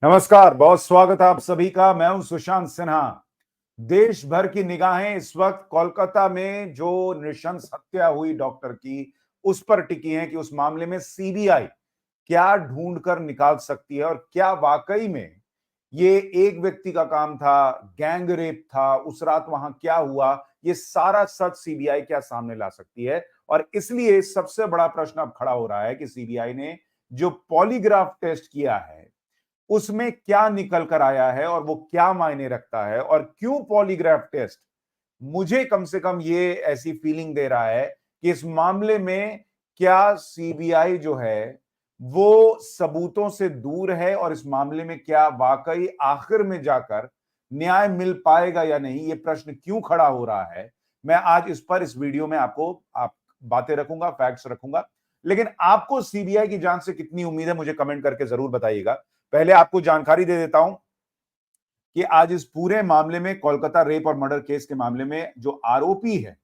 नमस्कार, बहुत स्वागत है आप सभी का। मैं हूं सुशांत सिन्हा। देश भर की निगाहें इस वक्त कोलकाता में जो नृशंस हत्या हुई डॉक्टर की, उस पर टिकी हैं कि उस मामले में सीबीआई क्या ढूंढ कर निकाल सकती है और क्या वाकई में ये एक व्यक्ति का काम था, गैंग रेप था, उस रात वहां क्या हुआ, ये सारा सच सीबीआई क्या सामने ला सकती है। और इसलिए सबसे बड़ा प्रश्न अब खड़ा हो रहा है कि सीबीआई ने जो पॉलीग्राफ टेस्ट किया है उसमें क्या निकल कर आया है और वो क्या मायने रखता है और क्यों पॉलीग्राफ टेस्ट मुझे कम से कम ये ऐसी फीलिंग दे रहा है कि इस मामले में क्या सीबीआई जो है वो सबूतों से दूर है और इस मामले में क्या वाकई आखिर में जाकर न्याय मिल पाएगा या नहीं, ये प्रश्न क्यों खड़ा हो रहा है। मैं आज इस वीडियो में आपको आप बातें रखूंगा, फैक्ट्स रखूंगा। लेकिन आपको सीबीआई की जांच से कितनी उम्मीद है मुझे कमेंट करके जरूर बताइएगा। पहले आपको जानकारी दे देता हूं कि आज इस पूरे मामले में, कोलकाता रेप और मर्डर केस के मामले में, जो आरोपी है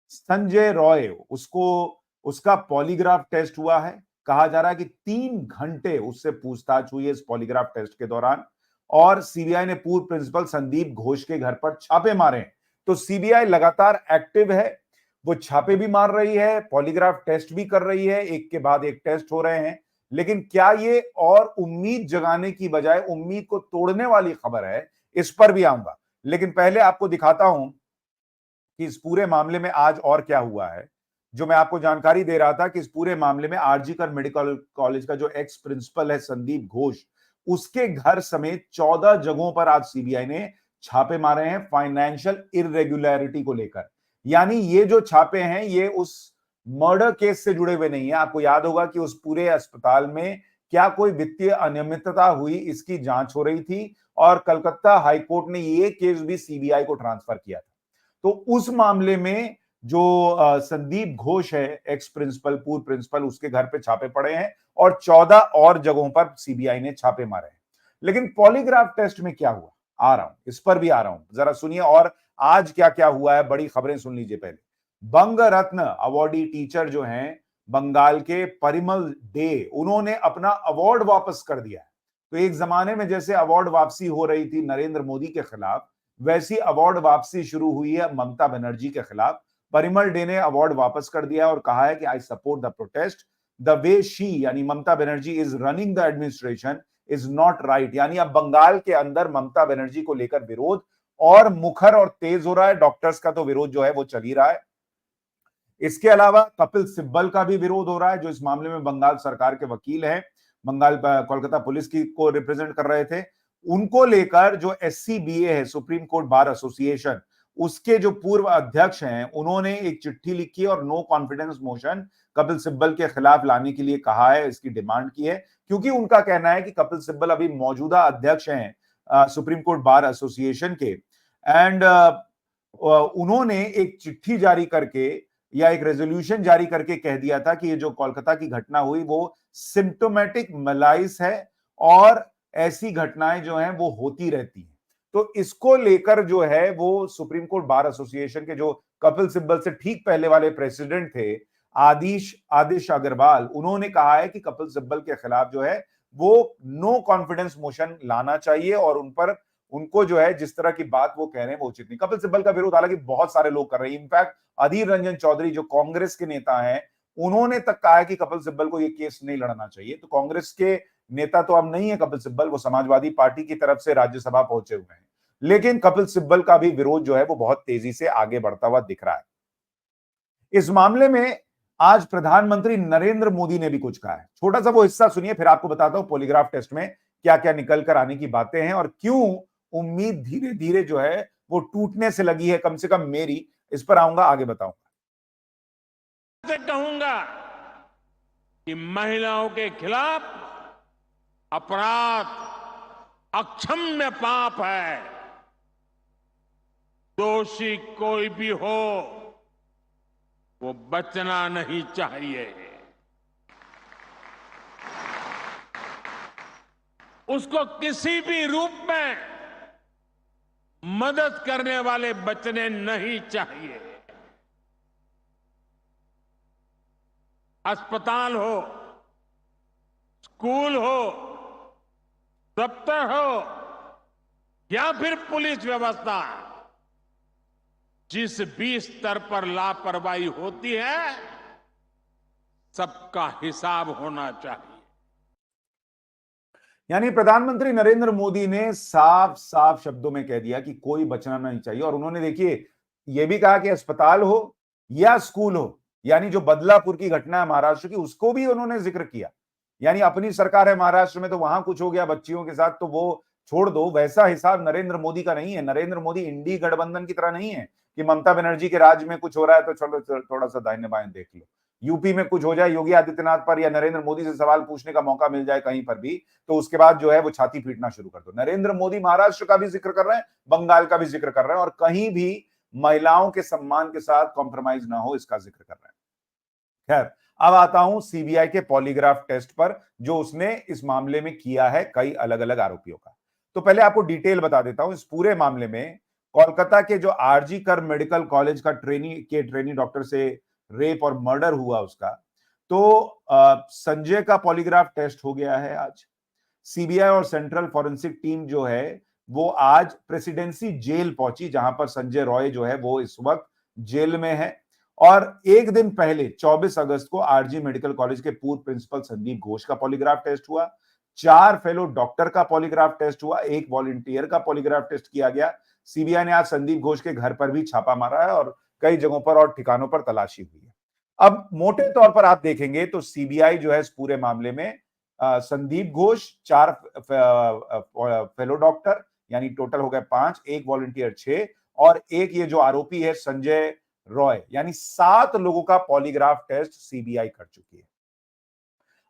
संजय रॉय, उसको उसका पॉलीग्राफ टेस्ट हुआ है। कहा जा रहा है कि 3 घंटे उससे पूछताछ हुई है इस पॉलीग्राफ टेस्ट के दौरान। और सीबीआई ने पूर्व प्रिंसिपल संदीप घोष के घर पर छापे मारे हैं। तो सीबीआई लगातार एक्टिव है, वो छापे भी मार रही है, पॉलीग्राफ टेस्ट भी कर रही है, एक के बाद एक टेस्ट हो रहे हैं। लेकिन क्या ये और उम्मीद जगाने की बजाय उम्मीद को तोड़ने वाली खबर है, इस पर भी आऊंगा। लेकिन पहले आपको दिखाता हूं कि इस पूरे मामले में आज और क्या हुआ है। जो मैं आपको जानकारी दे रहा था कि इस पूरे मामले में आरजी कर मेडिकल कॉलेज का जो एक्स प्रिंसिपल है संदीप घोष, उसके घर समेत 14 जगहों पर आज सीबीआई ने छापे मारे हैं फाइनेंशियल इररेगुलरिटी को लेकर। यानी ये जो छापे हैं ये उस मर्डर केस से जुड़े हुए नहीं है। आपको याद होगा कि उस पूरे अस्पताल में क्या कोई वित्तीय अनियमितता हुई, इसकी जांच हो रही थी और कलकत्ता हाईकोर्ट ने ये केस भी सीबीआई को ट्रांसफर किया था। तो उस मामले में जो संदीप घोष है, एक्स प्रिंसिपल, पूर्व प्रिंसिपल, उसके घर पे छापे पड़े हैं और 14 और जगहों पर सीबीआई ने छापे मारे हैं। लेकिन पॉलीग्राफ टेस्ट में क्या हुआ, आ रहा हूं, इस पर भी आ रहा हूं, जरा सुनिए। और आज क्या क्या हुआ है, बड़ी खबरें सुन लीजिए पहले। बंग रत्न अवॉर्डी टीचर जो हैं बंगाल के, परिमल डे, उन्होंने अपना अवार्ड वापस कर दिया है। तो एक जमाने में जैसे अवार्ड वापसी हो रही थी नरेंद्र मोदी के खिलाफ, वैसी अवार्ड वापसी शुरू हुई है ममता बनर्जी के खिलाफ। परिमल डे ने अवार्ड वापस कर दिया और कहा है कि I support the protest. The way she, यानी Mamata Banerjee, is running the administration is not right. यानी अब बंगाल के अंदर ममता बनर्जी को लेकर विरोध और मुखर और तेज हो रहा है। डॉक्टर्स का तो विरोध जो है वो चल ही रहा है। इसके अलावा कपिल सिब्बल का भी विरोध हो रहा है, जो इस मामले में बंगाल सरकार के वकील हैं, बंगाल कोलकाता पुलिस की को रिप्रेजेंट कर रहे थे। उनको लेकर जो एससीबीए है, सुप्रीम कोर्ट बार एसोसिएशन, उसके जो पूर्व अध्यक्ष हैं, उन्होंने एक चिट्ठी लिखी और no confidence motion Kapil Sibal के खिलाफ लाने के लिए कहा है, इसकी डिमांड की है। क्योंकि उनका कहना है कि कपिल सिब्बल अभी मौजूदा अध्यक्ष हैं सुप्रीम कोर्ट बार एसोसिएशन के। एंड उन्होंने एक चिट्ठी जारी करके या एक रेजोल्यूशन जारी करके कह दिया था कि ये जो कोलकाता की घटना हुई वो सिम्टोमेटिक मलाइस है और ऐसी घटनाएं जो हैं वो होती रहती हैं। तो इसको लेकर जो है वो सुप्रीम कोर्ट बार एसोसिएशन के जो कपिल सिब्बल से ठीक पहले वाले प्रेसिडेंट थे, आदिश आदिश अग्रवाल, उन्होंने कहा है कि कपिल सिब्बल के खिलाफ जो है वो नो कॉन्फिडेंस मोशन लाना चाहिए और उन पर, उनको जो है जिस तरह की बात वो कह रहे हैं वो उचित नहीं। कपिल सिब्बल का विरोध हालांकि बहुत सारे लोग कर रहे हैं। इनफैक्ट अधीर रंजन चौधरी जो कांग्रेस के नेता हैं, उन्होंने तक कहा है कि कपिल सिब्बल को यह केस नहीं लड़ना चाहिए। तो कांग्रेस के नेता तो अब नहीं है कपिल सिब्बल, वो समाजवादी पार्टी की तरफ से राज्यसभा पहुंचे हुए हैं। लेकिन कपिल सिब्बल का भी विरोध जो है वो बहुत तेजी से आगे बढ़ता हुआ दिख रहा है। इस मामले में आज प्रधानमंत्री नरेंद्र मोदी ने भी कुछ कहा है। छोटा सा वो हिस्सा सुनिए, फिर आपको बताता हूं पॉलीग्राफ टेस्ट में क्या क्या निकल कर आने की बातें हैं और क्यों उम्मीद धीरे धीरे जो है वो टूटने से लगी है, कम से कम मेरी। इस पर आऊंगा, आगे बताऊंगा। से कहूंगा कि महिलाओं के खिलाफ अपराध अक्षम्य पाप है। दोषी कोई भी हो वो बचना नहीं चाहिए। उसको किसी भी रूप में मदद करने वाले बचने नहीं चाहिए। अस्पताल हो, स्कूल हो, दफ्तर हो या फिर पुलिस व्यवस्था, जिस भी स्तर पर लापरवाही होती है, सबका हिसाब होना चाहिए। यानी प्रधानमंत्री नरेंद्र मोदी ने साफ साफ शब्दों में कह दिया कि कोई बचना नहीं चाहिए। और उन्होंने देखिए यह भी कहा कि अस्पताल हो या स्कूल हो, यानी जो बदलापुर की घटना है महाराष्ट्र की, उसको भी उन्होंने जिक्र किया। यानी अपनी सरकार है महाराष्ट्र में, तो वहां कुछ हो गया बच्चियों के साथ तो वो छोड़ दो, वैसा हिसाब नरेंद्र मोदी का नहीं है। नरेंद्र मोदी इंडी गठबंधन की तरह नहीं है कि ममता बनर्जी के राज्य में कुछ हो रहा है तो चलो थोड़ा सा दाहिने बाएं देख लो। यूपी में कुछ हो जाए योगी आदित्यनाथ पर या नरेंद्र मोदी से सवाल पूछने का मौका मिल जाए कहीं पर भी, तो उसके बाद जो है वो छाती पीटना शुरू कर दो। नरेंद्र मोदी महाराष्ट्र का भी जिक्र कर रहे हैं, बंगाल का भी जिक्र कर रहे हैं, और कहीं भी महिलाओं के सम्मान के साथ कॉम्प्रोमाइज ना हो इसका जिक्र कर रहे हैं। खैर, अब आता हूं सीबीआई के पॉलीग्राफ टेस्ट पर जो उसने इस मामले में किया है कई अलग अलग आरोपियों का। तो पहले आपको डिटेल बता देता हूं। इस पूरे मामले में कोलकाता के जो आरजी कर मेडिकल कॉलेज का ट्रेनी डॉक्टर से रेप और मर्डर हुआ उसका, तो संजय का पॉलीग्राफ टेस्ट हो गया है आज। सीबीआई और सेंट्रल फॉरेंसिक टीम जो है वो आज प्रेसिडेंसी जेल पहुंची, जहां पर संजय रॉय जो है वो इस वक्त जेल में है। और एक दिन पहले 24 अगस्त को आरजी मेडिकल कॉलेज के पूर्व प्रिंसिपल संदीप घोष का पॉलीग्राफ टेस्ट हुआ। 4 फेलो डॉक्टर का पॉलीग्राफ टेस्ट हुआ, 1 वॉलंटियर का पॉलीग्राफ टेस्ट किया गया। सीबीआई ने आज संदीप घोष के घर पर भी छापा मारा है और कई जगहों पर और ठिकानों पर तलाशी हुई है। अब मोटे तौर पर आप देखेंगे तो सीबीआई जो है इस पूरे मामले में संदीप घोष, 4 फेलो डॉक्टर, यानी टोटल हो गए 5, 1 वॉलंटियर 6, और एक ये जो आरोपी है संजय रॉय, यानी 7 लोगों का पॉलीग्राफ टेस्ट सीबीआई कर चुकी है।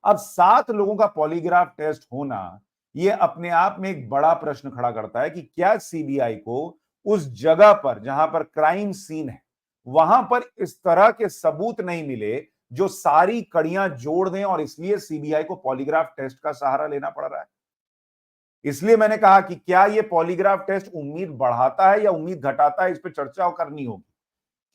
अब 7 लोगों का पॉलीग्राफ टेस्ट होना यह अपने आप में एक बड़ा प्रश्न खड़ा करता है कि क्या सीबीआई को उस जगह पर जहां पर क्राइम सीन है वहां पर इस तरह के सबूत नहीं मिले जो सारी कड़ियां जोड़ दें, और इसलिए सीबीआई को पॉलीग्राफ टेस्ट का सहारा लेना पड़ रहा है। इसलिए मैंने कहा कि क्या यह पॉलीग्राफ टेस्ट उम्मीद बढ़ाता है या उम्मीद घटाता है, इस पर चर्चा करनी होगी।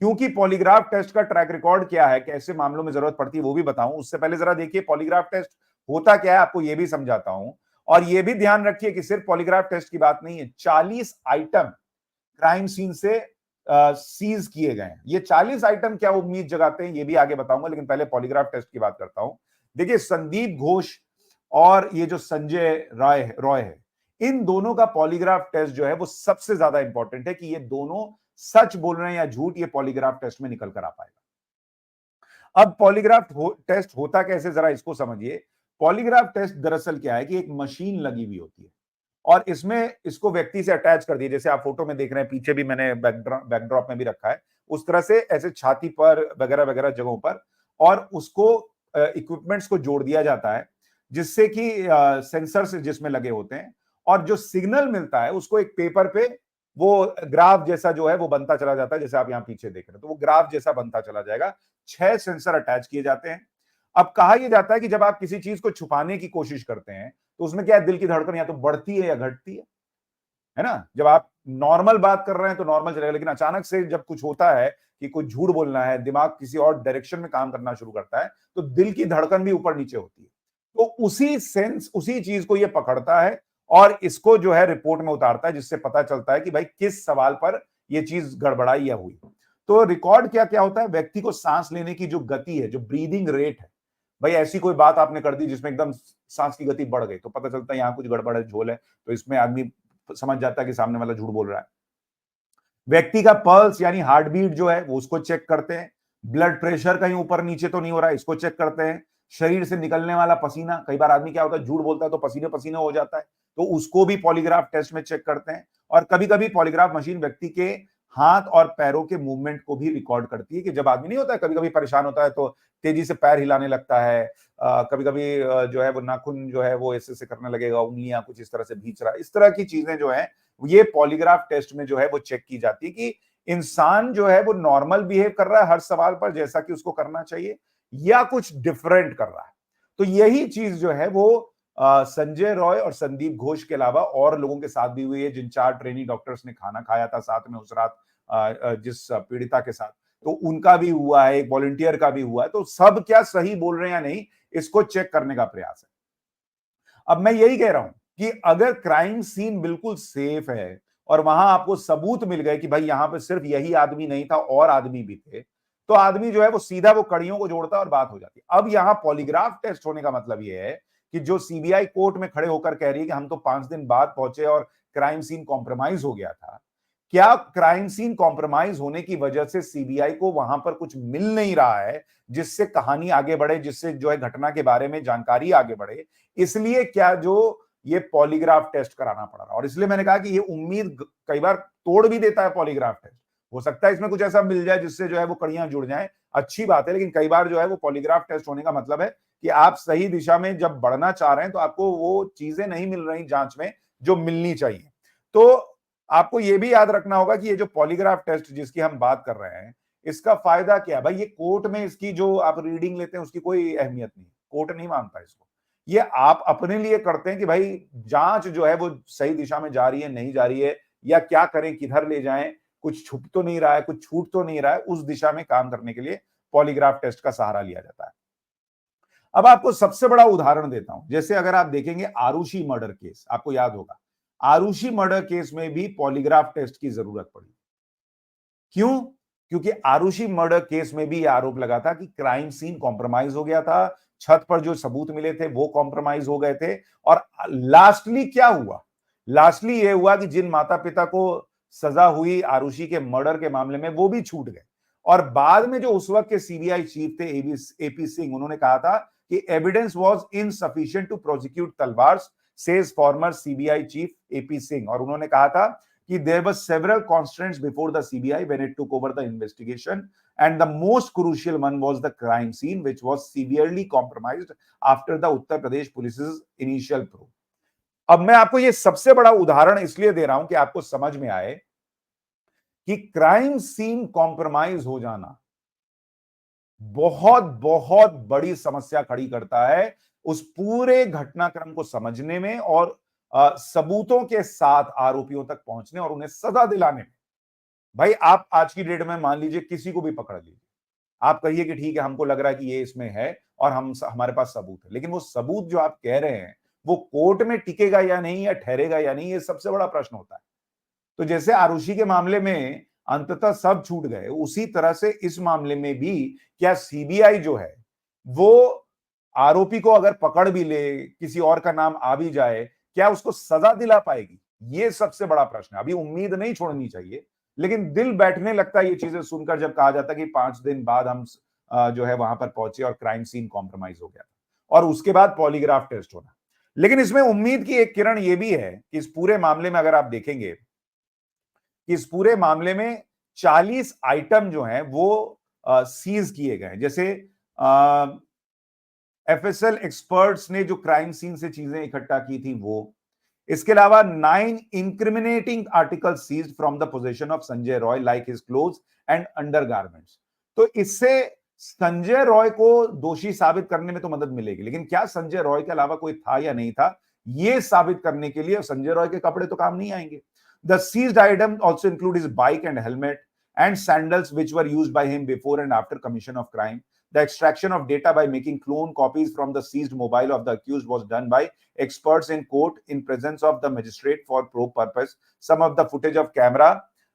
क्योंकि पॉलीग्राफ टेस्ट का ट्रैक रिकॉर्ड क्या है, कैसे मामलों में जरूरत पड़ती है वो भी बताऊं, उससे पहले जरा देखिए पॉलीग्राफ टेस्ट होता क्या है, आपको यह भी समझाता हूं। और यह भी ध्यान रखिए कि सिर्फ पॉलीग्राफ टेस्ट की बात नहीं है, 40 आइटम क्राइम सीन से सीज किए गए हैं। ये 40 आइटम क्या उम्मीद जगाते हैं ये भी आगे बताऊंगा, लेकिन पहले पॉलीग्राफ टेस्ट की बात करता हूं। देखिए संदीप घोष और ये जो संजय रॉय है, इन दोनों का पॉलीग्राफ टेस्ट जो है वो सबसे ज्यादा इंपॉर्टेंट है कि ये दोनों सच बोल रहे हैं या झूठ, ये पॉलीग्राफ टेस्ट में निकल कर आ पाएगा। अब पॉलीग्राफ टेस्ट होता कैसे, जरा इसको समझिए। पॉलीग्राफ टेस्ट दरअसल क्या है कि एक मशीन लगी हुई होती है और इसमें इसको व्यक्ति से अटैच कर दिए, जैसे आप फोटो में देख रहे हैं, पीछे भी मैंने बैकड्रॉप में भी रखा है, उस तरह से ऐसे छाती पर वगैरह वगैरह जगहों पर, और उसको इक्विपमेंट्स को जोड़ दिया जाता है जिससे कि सेंसर्स जिसमें लगे होते हैं, और जो सिग्नल मिलता है उसको एक पेपर पे वो ग्राफ जैसा जो है वो बनता चला जाता है, जैसे आप यहां पीछे देख रहे हैं, तो वो ग्राफ जैसा बनता चला जाएगा। 6 सेंसर अटैच किए जाते हैं। अब कहा यह जाता है कि जब आप किसी चीज को छुपाने की कोशिश करते हैं तो उसमें क्या है, दिल की धड़कन या तो बढ़ती है या घटती है ना। जब आप नॉर्मल बात कर रहे हैं तो नॉर्मल चलेगा, लेकिन अचानक से जब कुछ होता है कि कुछ झूठ बोलना है, दिमाग किसी और डायरेक्शन में काम करना शुरू करता है, तो दिल की धड़कन भी ऊपर नीचे होती है। तो उसी चीज को ये पकड़ता है और इसको जो है रिपोर्ट में उतारता है, जिससे पता चलता है कि भाई किस सवाल पर ये चीज गड़बड़ाई या हुई। तो रिकॉर्ड क्या क्या होता है, व्यक्ति को सांस लेने की जो गति है, जो ब्रीदिंग रेट है, भाई ऐसी कोई बात आपने कर दी जिसमें एकदम सांस की गति बढ़ गई तो पता चलता है यहां कुछ गड़बड़ है, झोल है, तो इसमें आदमी समझ जाता है कि सामने वाला झूठ बोल रहा है। व्यक्ति का पल्स यानी हार्ट बीट जो है वो उसको चेक करते हैं। ब्लड प्रेशर कहीं ऊपर नीचे तो नहीं हो रहा है, इसको चेक करते हैं। शरीर से निकलने वाला पसीना, कई बार आदमी क्या होता है झूठ बोलता है तो पसीने पसीने हो जाता है, तो उसको भी पॉलीग्राफ टेस्ट में चेक करते हैं। और कभी कभी पॉलीग्राफ मशीन व्यक्ति के हाथ और पैरों के मूवमेंट को भी रिकॉर्ड करती है, कि जब आदमी नहीं होता है कभी कभी परेशान होता है तो तेजी से पैर हिलाने लगता है, कभी कभी जो है वो नाखून जो है वो ऐसे करने लगेगा, उंगलियां कुछ इस तरह से भींच रहा है, इस तरह की चीजें जो है ये पॉलीग्राफ टेस्ट में जो है वो चेक की जाती है कि इंसान जो है वो नॉर्मल बिहेव कर रहा है हर सवाल पर जैसा कि उसको करना चाहिए, या कुछ डिफरेंट कर रहा है। तो यही चीज जो है वो संजय रॉय और संदीप घोष के अलावा और लोगों के साथ भी हुई है, जिन 4 ट्रेनी डॉक्टर्स ने खाना खाया था साथ में उस रात जिस पीड़िता के साथ, तो उनका भी हुआ है, एक वॉलंटियर का भी हुआ है। तो सब क्या सही बोल रहे हैं या नहीं, इसको चेक करने का प्रयास है। अब मैं यही कह रहा हूं कि अगर क्राइम सीन बिल्कुल सेफ है और वहां आपको सबूत मिल गए कि भाई यहां पे सिर्फ यही आदमी नहीं था और आदमी भी थे, तो आदमी जो है वो सीधा वो कड़ियों को जोड़ता है और बात हो जाती है। अब यहां पॉलीग्राफ टेस्ट होने का मतलब ये है कि जो सीबीआई कोर्ट में खड़े होकर कह रही है कि हम तो 5 दिन बाद पहुंचे और क्राइम सीन कॉम्प्रोमाइज हो गया था, क्या क्राइम सीन कॉम्प्रोमाइज होने की वजह से सीबीआई को वहां पर कुछ मिल नहीं रहा है जिससे कहानी आगे बढ़े, जिससे जो है घटना के बारे में जानकारी आगे बढ़े, इसलिए क्या जो ये पॉलीग्राफ टेस्ट कराना पड़ रहा? और इसलिए मैंने कहा कि ये उम्मीद कई बार तोड़ भी देता है पॉलीग्राफ टेस्ट। हो सकता है इसमें कुछ ऐसा मिल जाए जिससे जो है वो कड़ियां जुड़ जाएं, अच्छी बात है, लेकिन कई बार जो है वो पॉलीग्राफ टेस्ट होने का मतलब है कि आप सही दिशा में जब बढ़ना चाह रहे हैं तो आपको वो चीजें नहीं मिल रही जांच में जो मिलनी चाहिए। तो आपको ये भी याद रखना होगा कि ये जो पॉलीग्राफ टेस्ट जिसकी हम बात कर रहे हैं, इसका फायदा क्या है? भाई ये कोर्ट में इसकी जो आप रीडिंग लेते हैं उसकी कोई अहमियत नहीं, कोर्ट नहीं मानता इसको। ये आप अपने लिए करते हैं कि भाई जांच जो है वो सही दिशा में जा रही है, नहीं जा रही है, या क्या करें, किधर ले जाएं, कुछ छुप तो नहीं रहा है, कुछ छूट तो नहीं रहा है, उस दिशा में काम करने के लिए पॉलीग्राफ टेस्ट का सहारा लिया जाता है। अब आपको सबसे बड़ा उदाहरण देता हूं, जैसे अगर आप देखेंगे आरुषि मर्डर केस, आपको याद होगा आरुषि मर्डर केस में भी पॉलीग्राफ टेस्ट की जरूरत पड़ी। क्यों? क्योंकि आरुषि मर्डर केस में भी यह आरोप लगा था कि क्राइम सीन कॉम्प्रोमाइज हो गया था, छत पर जो सबूत मिले थे वो कॉम्प्रोमाइज हो गए थे, और लास्टली क्या हुआ? लास्टली यह हुआ कि जिन माता पिता को सजा हुई आरुषि के मर्डर के मामले में वो भी छूट गए, और बाद में जो उस वक्त के सीबीआई चीफ थे एपी सिंह, उन्होंने कहा था कि evidence was insufficient to prosecute Talwar, says former CBI chief AP Singh. और उन्होंने कहा था कि there were several constraints before the CBI when it took over the investigation, and the most crucial one was the crime scene, which was severely compromised after the Uttar Pradesh police's initial probe. अब मैं आपको ये सबसे बड़ा उदाहरण इसलिए दे रहा हूं कि आपको समझ में आए कि क्राइम सीन कॉम्प्रोमाइज हो जाना बहुत बहुत बड़ी समस्या खड़ी करता है उस पूरे घटनाक्रम को समझने में और सबूतों के साथ आरोपियों तक पहुंचने और उन्हें सजा दिलाने में। भाई आप आज की डेट में मान लीजिए किसी को भी पकड़ लीजिए, आप कहिए कि ठीक है हमको लग रहा है कि ये इसमें है और हमारे पास सबूत है, लेकिन वो सबूत जो आप कह रहे हैं वो कोर्ट में टिकेगा या नहीं, या ठहरेगा या नहीं, ये सबसे बड़ा प्रश्न होता है। तो जैसे आरुषि के मामले में अंततः सब छूट गए, उसी तरह से इस मामले में भी क्या सीबीआई जो है वो आरोपी को अगर पकड़ भी ले, किसी और का नाम आ भी जाए, क्या उसको सजा दिला पाएगी? ये सबसे बड़ा प्रश्न है। अभी उम्मीद नहीं छोड़नी चाहिए, लेकिन दिल बैठने लगता है ये चीजें सुनकर जब कहा जाता है कि 5 दिन बाद हम जो है वहां पर पहुंचे और क्राइम सीन कॉम्प्रोमाइज हो गया और उसके बाद पॉलीग्राफ टेस्ट होना। लेकिन इसमें उम्मीद की एक किरण ये भी है कि इस पूरे मामले में अगर आप देखेंगे कि इस पूरे मामले में 40 आइटम जो हैं वो सीज किए गए। जैसे एफएसएल एक्सपर्ट्स ने जो क्राइम सीन से चीजें इकट्ठा की थी वो, इसके अलावा 9 incriminating article seized from the position of Sanjay Roy like his clothes and undergarments. तो इससे संजय रॉय को दोषी साबित करने में तो मदद मिलेगी, लेकिन क्या संजय रॉय के अलावा कोई था या नहीं था, यह साबित करने के लिए संजय रॉय के कपड़े तो काम नहीं आएंगे। The seized items also include his bike and helmet and sandals which were used by him before and after commission of crime. The extraction of data by making clone copies from the seized mobile of the accused was done by experts in court in presence of the magistrate for probe purpose. Some of the footage of camera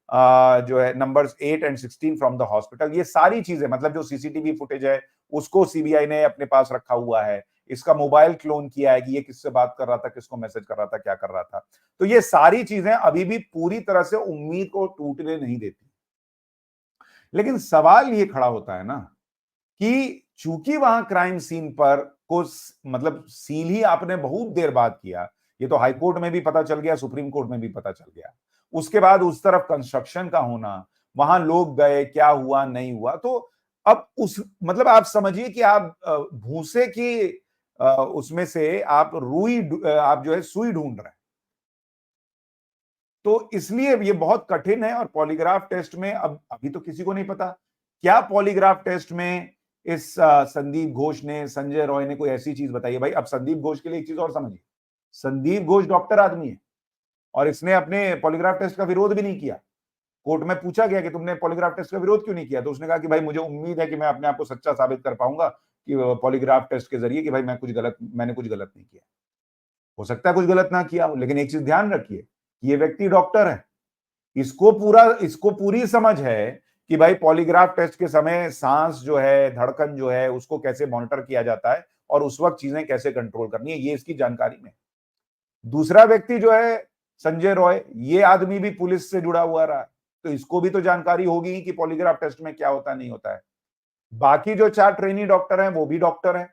जो है numbers 8 and 16 from the hospital, ये सारी चीजें मतलब जो CCTV footage है उसको CBI ने अपने पास रखा हुआ है, इसका मोबाइल क्लोन किया है कि ये किससे बात कर रहा था, किसको मैसेज कर रहा था, क्या कर रहा था। तो ये सारी चीजें अभी भी पूरी तरह से उम्मीद को टूटने नहीं देती। लेकिन सवाल ये खड़ा होता है ना कि चूंकि वहां क्राइम सीन पर को मतलब सील ही आपने बहुत देर बाद किया, ये तो हाई कोर्ट में भी पता चल गया, सुप्रीम कोर्ट में भी पता चल गया, उसके बाद उस तरफ कंस्ट्रक्शन का होना, वहां लोग गए, क्या हुआ नहीं हुआ, तो अब उस मतलब आप समझिए कि आप भूसे की उसमें से आप आप जो है सुई ढूंढ रहे हैं। तो इसलिए ये बहुत कठिन है। और पॉलीग्राफ टेस्ट में अब अभी तो किसी को नहीं पता क्या पॉलीग्राफ टेस्ट में इस संदीप घोष ने, संजय रॉय ने कोई ऐसी चीज बताई है। भाई अब संदीप घोष के लिए एक चीज और समझिए, संदीप घोष डॉक्टर आदमी है और इसने अपने पॉलीग्राफ टेस्ट का विरोध भी नहीं किया। कोर्ट में पूछा गया कि तुमने पॉलीग्राफ टेस्ट का विरोध क्यों नहीं किया, तो उसने कहा कि भाई मुझे उम्मीद है कि मैं अपने आप को सच्चा साबित कर पाऊंगा कि पॉलीग्राफ टेस्ट के जरिए कि भाई मैंने कुछ गलत नहीं किया। हो सकता है कुछ गलत ना किया हो, लेकिन एक चीज ध्यान रखिए कि ये व्यक्ति डॉक्टर है, इसको पूरी समझ है कि भाई पॉलीग्राफ टेस्ट के समय सांस जो है, धड़कन जो है, उसको कैसे मॉनिटर किया जाता है और उस वक्त चीजें कैसे कंट्रोल करनी है, ये इसकी जानकारी में। दूसरा व्यक्ति जो है संजय रॉय, ये आदमी भी पुलिस से जुड़ा हुआ रहा है, तो इसको भी तो जानकारी होगी ही कि पॉलीग्राफ टेस्ट में क्या होता है, नहीं होता है। बाकी जो 4 ट्रेनी डॉक्टर हैं, वो भी डॉक्टर हैं।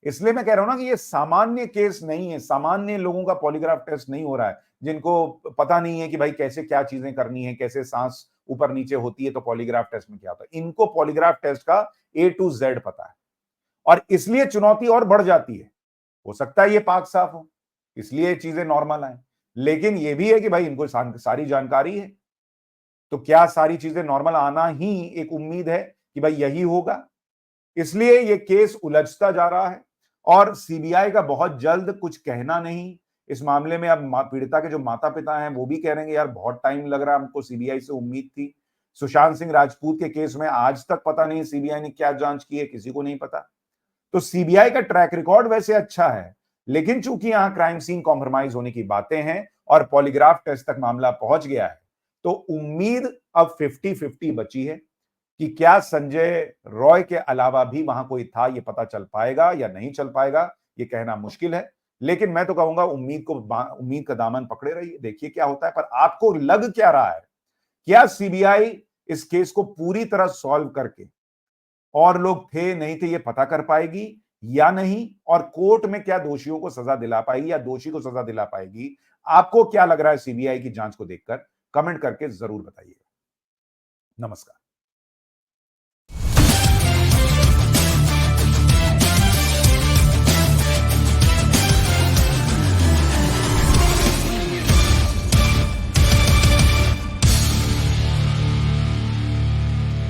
इसलिए मैं कह रहा हूं ना कि ये सामान्य केस नहीं है, सामान्य लोगों का पॉलीग्राफ टेस्ट नहीं हो रहा है, जिनको पता नहीं है कि भाई कैसे क्या चीजें करनी है, कैसे सांस ऊपर नीचे होती है, तो पॉलीग्राफ टेस्ट में क्या होता है। इनको पॉलीग्राफ टेस्ट का A to Z पता है और इसलिए चुनौती और बढ़ जाती है। हो सकता है ये पाक साफ हो, इसलिए चीजें नॉर्मल आए, लेकिन ये भी है कि भाई इनको सारी जानकारी है, तो क्या सारी चीजें नॉर्मल आना ही एक उम्मीद है कि भाई यही होगा। इसलिए ये केस उलझता जा रहा है और सीबीआई का बहुत जल्द कुछ कहना नहीं इस मामले में। अब पीड़िता के जो माता पिता हैं वो भी कह रहे हैं यार बहुत टाइम लग रहा है, हमको सीबीआई से उम्मीद थी। सुशांत सिंह राजपूत के केस में आज तक पता नहीं सीबीआई ने क्या जांच की है, किसी को नहीं पता। तो सीबीआई का ट्रैक रिकॉर्ड वैसे अच्छा है, लेकिन चूंकि यहां क्राइम सीन कॉम्प्रोमाइज होने की बातें हैं और पॉलीग्राफ टेस्ट तक मामला पहुंच गया है, तो उम्मीद अब 50-50 बची है कि क्या संजय रॉय के अलावा भी वहां कोई था, ये पता चल पाएगा या नहीं चल पाएगा, ये कहना मुश्किल है। लेकिन मैं तो कहूंगा उम्मीद का दामन पकड़े रहिए, देखिए क्या होता है। पर आपको लग क्या रहा है, क्या सीबीआई इस केस को पूरी तरह सॉल्व करके और लोग थे नहीं थे ये पता कर पाएगी या नहीं, और कोर्ट में क्या दोषियों को सजा दिला पाएगी या दोषी को सजा दिला पाएगी? आपको क्या लग रहा है सीबीआई की जांच को देखकर? कमेंट करके जरूर बताइए। नमस्कार।